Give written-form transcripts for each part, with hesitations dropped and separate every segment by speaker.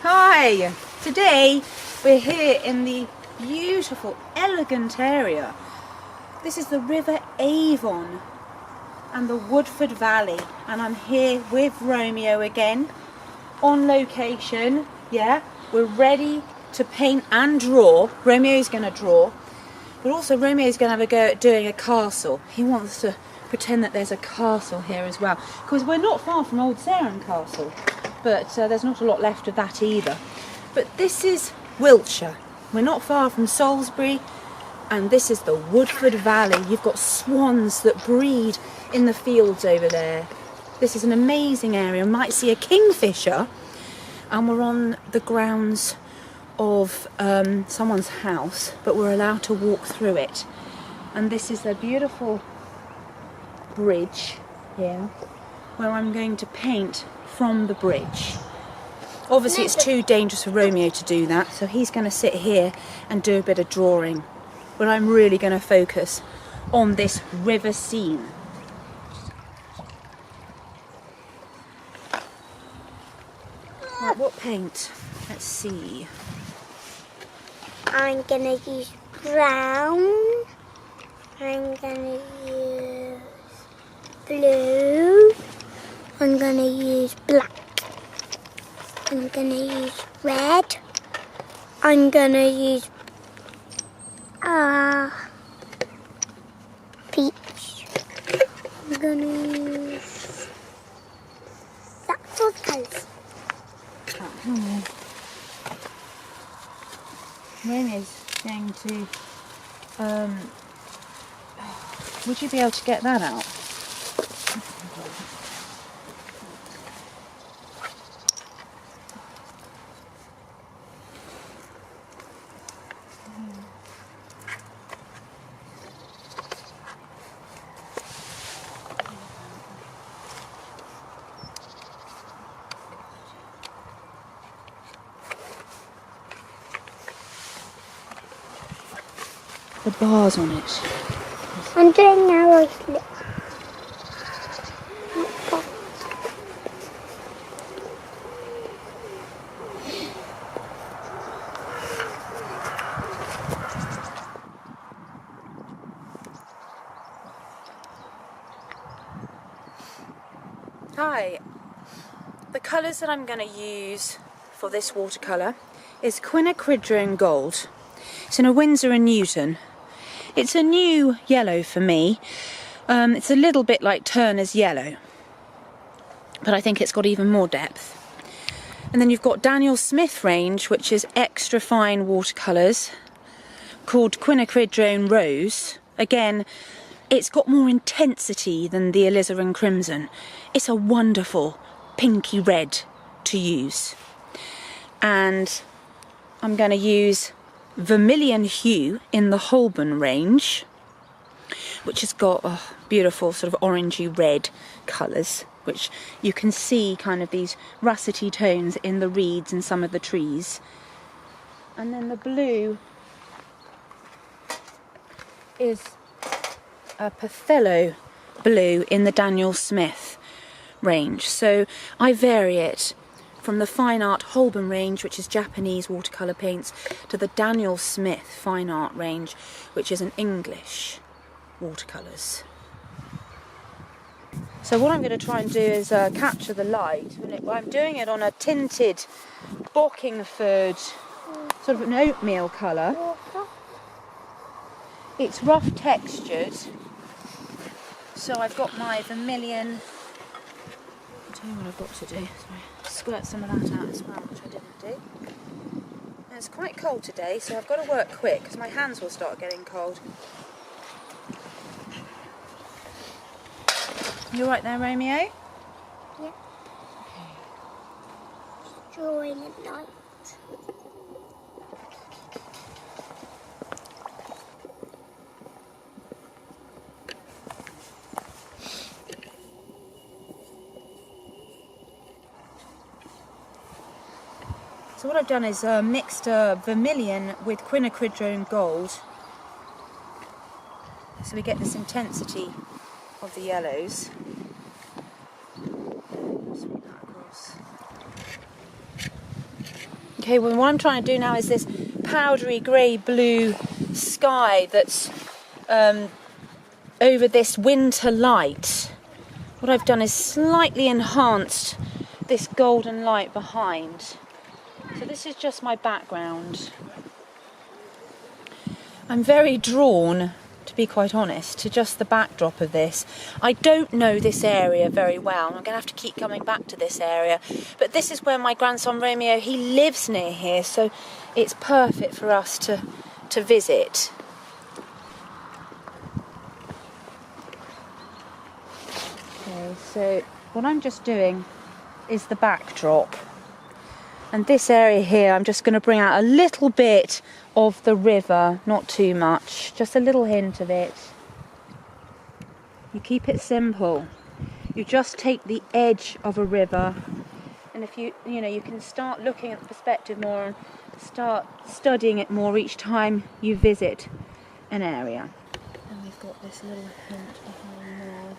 Speaker 1: Hi! Today we're here in the beautiful, elegant area. This is the River Avon and the Woodford Valley, and I'm here with Romeo again on location. Yeah, we're ready to paint and draw. Romeo's going to draw, but also Romeo's going to have a go at doing a castle. He wants to pretend that there's a castle here as well, because we're not far from Old Sarum Castle, but there's not a lot left of that either. But this is Wiltshire. We're not far from Salisbury, and this is the Woodford Valley. You've got swans that breed in the fields over there. This is an amazing area. You might see a kingfisher, and we're on the grounds of someone's house, but we're allowed to walk through it. And this is a beautiful bridge here, where I'm going to paint from the bridge. Obviously it's too dangerous for Romeo to do that, so he's going to sit here and do a bit of drawing. But I'm really going to focus on this river scene. Right, what paint? Let's see.
Speaker 2: I'm going to use brown. I'm going to use blue. I'm going to use black. I'm going to use red. I'm going to use peach. I'm going to use that sort of colours.
Speaker 1: Romeo's going to... would you be able to get that out? The bars on it.
Speaker 2: I'm doing narrow slip.
Speaker 1: Hi. The colours that I'm going to use for this watercolour is quinacridone gold. It's in a Winsor & Newton. It's a new yellow for me. It's a little bit like Turner's yellow, but I think it's got even more depth. And then you've got Daniel Smith range, which is extra fine watercolours, called quinacridone rose. Again, it's got more intensity than the alizarin crimson. It's a wonderful pinky red to use. And I'm going to use vermilion hue in the Holborn range, which has got beautiful sort of orangey red colours, which you can see kind of these russety tones in the reeds and some of the trees. And then the blue is a Pathello blue in the Daniel Smith range. So I vary it from the Fine Art Holborn range, which is Japanese watercolour paints, to the Daniel Smith Fine Art range, which is an English watercolours. So what I'm going to try and do is capture the light. I'm doing it on a tinted Bockingford, sort of an oatmeal colour. It's rough textured. So I've got my vermilion. I'll tell you what I've got to do. Sorry. Squirt some of that out as well, which I didn't do. And it's quite cold today, so I've got to work quick because my hands will start getting cold. You right there, Romeo?
Speaker 2: Yeah. Okay. Just drawing at night.
Speaker 1: So what I've done is mixed vermilion with quinacridone gold, so we get this intensity of the yellows. Sweep that across. Okay, well what I'm trying to do now is this powdery grey blue sky that's over this winter light. What I've done is slightly enhanced this golden light behind. So this is just my background. I'm very drawn, to be quite honest, to just the backdrop of this. I don't know this area very well. I'm going to have to keep coming back to this area. But this is where my grandson Romeo, he lives near here, so it's perfect for us to visit. Okay, so what I'm just doing is the backdrop. And this area here, I'm just going to bring out a little bit of the river, not too much, just a little hint of it. You keep it simple. You just take the edge of a river, and if you can start looking at the perspective more and start studying it more each time you visit an area. And we've got this little hint behind there.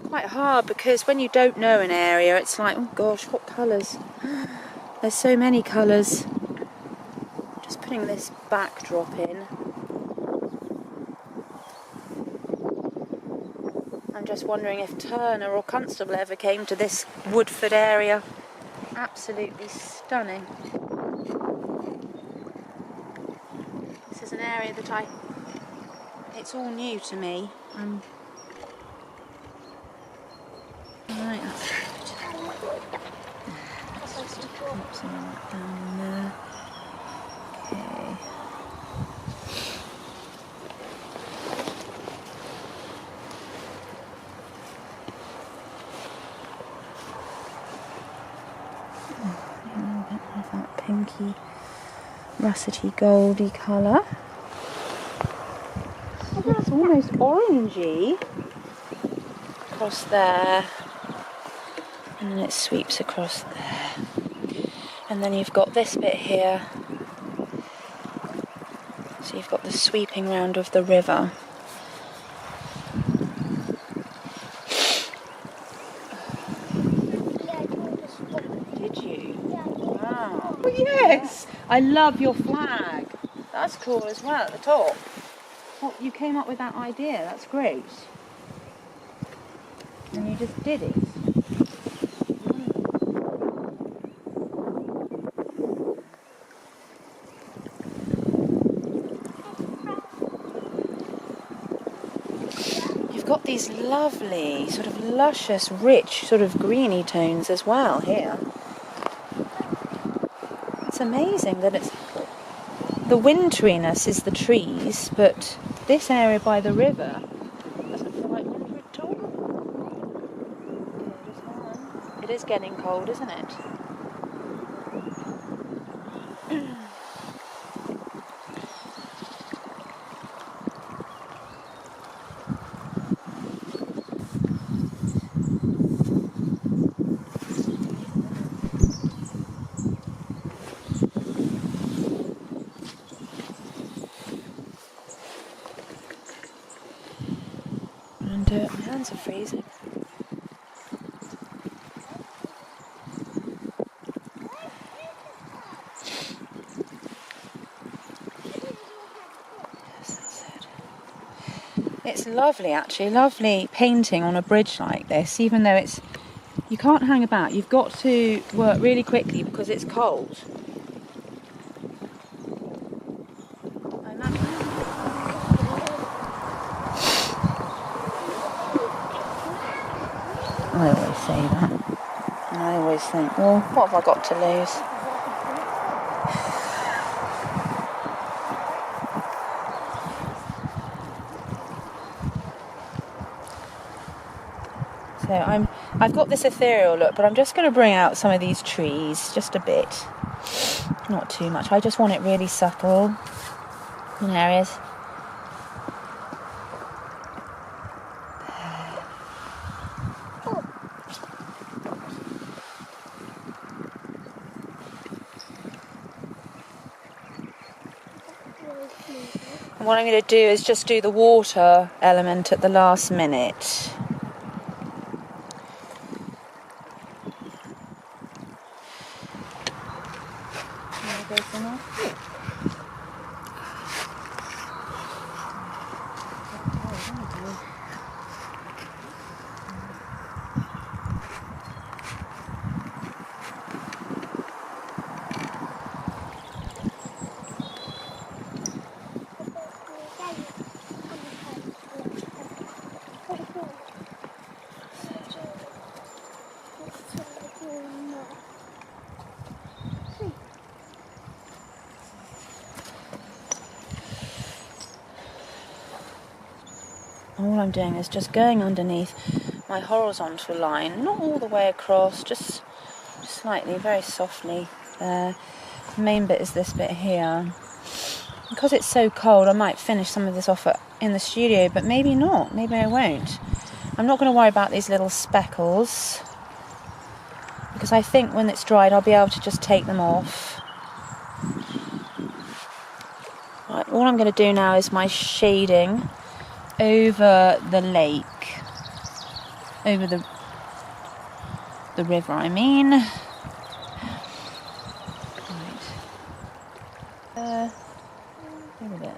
Speaker 1: Quite hard because when you don't know an area, it's like, oh gosh, what colours? There's so many colours. Just putting this backdrop in. I'm just wondering if Turner or Constable ever came to this Woodford area. Absolutely stunning. This is an area that it's all new to me. Right, that's good. Just pop some of that down in there. Okay. A little bit of that pinky, russety, goldy colour. Oh, it's almost orangey across there. And then it sweeps across there. And then you've got this bit here. So you've got the sweeping round of the river. Did you? Wow. Oh, yes! I love your flag. That's cool as well at the top. Well, you came up with that idea. That's great. And you just did it. Got these lovely sort of luscious, rich sort of greeny tones as well here. It's amazing that it's the winteriness is the trees, but this area by the river doesn't feel like winter at all. It is getting cold, isn't it? My hands are freezing. Yes, that's it. It's lovely actually, lovely painting on a bridge like this, even though you can't hang about, you've got to work really quickly because it's cold. I always say that, and I always think, well, what have I got to lose? So I've got this ethereal look, but I'm just going to bring out some of these trees, just a bit. Not too much. I just want it really subtle in areas. And what I'm going to do is just do the water element at the last minute. All I'm doing is just going underneath my horizontal line, not all the way across, just slightly, very softly there. The main bit is this bit here. Because it's so cold, I might finish some of this off in the studio, but maybe not, maybe I won't. I'm not going to worry about these little speckles, because I think when it's dried I'll be able to just take them off. Right, all I'm going to do now is my shading over the lake, over the river, I mean. Right. There we go.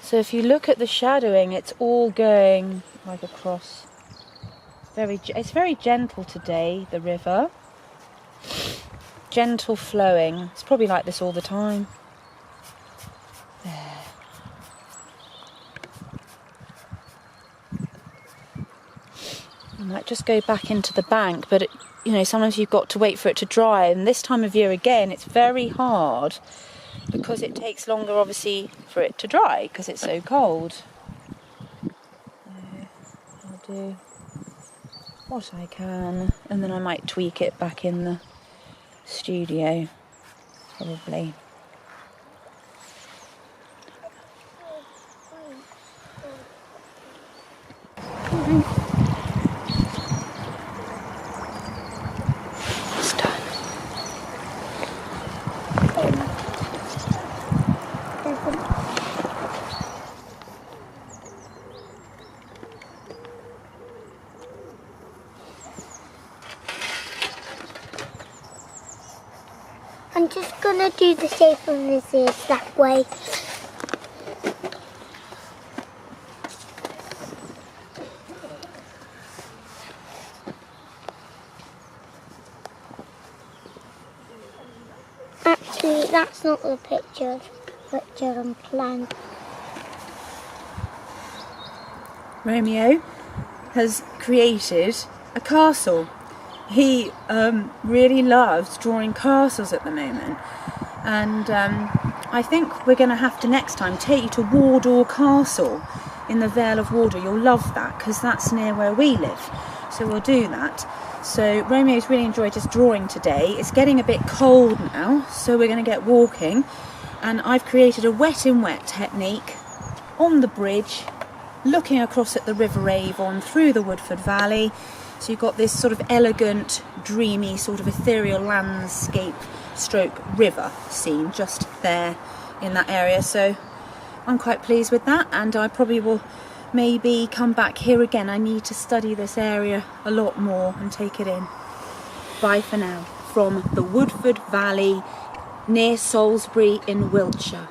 Speaker 1: So if you look at the shadowing, it's all going like across. It's very gentle today, the river. Gentle flowing. It's probably like this all the time. There. I might just go back into the bank, but sometimes you've got to wait for it to dry, and this time of year again it's very hard because it takes longer obviously for it to dry because it's so cold. I'll do what I can, and then I might tweak it back in the studio, probably. It's done.
Speaker 2: I'm just gonna do the shape of his ears that way. Actually, that's not the picture I'm planning.
Speaker 1: Romeo has created a castle. He really loves drawing castles at the moment, and I think we're going to have to next time take you to Wardour Castle in the Vale of Wardour. You'll love that because that's near where we live, so we'll do that. So Romeo's really enjoyed his drawing today. It's getting a bit cold now, so we're going to get walking, and I've created a wet in wet technique on the bridge looking across at the River Avon through the Woodford Valley. So you've got this sort of elegant, dreamy, sort of ethereal landscape stroke river scene just there in that area. So I'm quite pleased with that, and I probably will maybe come back here again. I need to study this area a lot more and take it in. Bye for now from the Woodford Valley near Salisbury in Wiltshire.